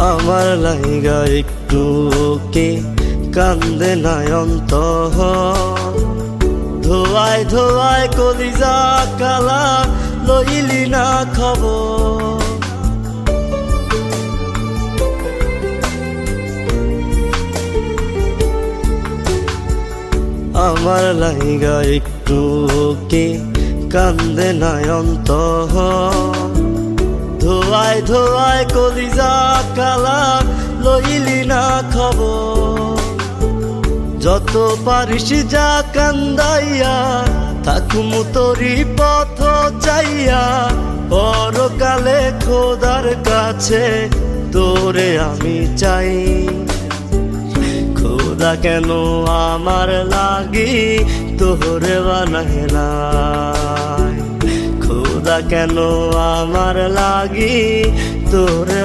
আমার লাইগা একটু কে কান্দে নয়ন্ত, ধোয়ায় ধোয়ায় কলিজা কালা লইলি না খবর। আমার লাইগা একটু কে কান্দে নয়ন্ত, ধোয়ায় ধোয়ায় কলিজা কালা লইলি না খবর। যত পারিস যা কান্দাইয়া থাকুমু তোরি পথ চাইয়া, পরকালে খোদার কাছে তোরে আমি চাই। খোদা কেন আমার লাগি তোরে বানাইলাই, খোদা কেন আমার লাগি তোরে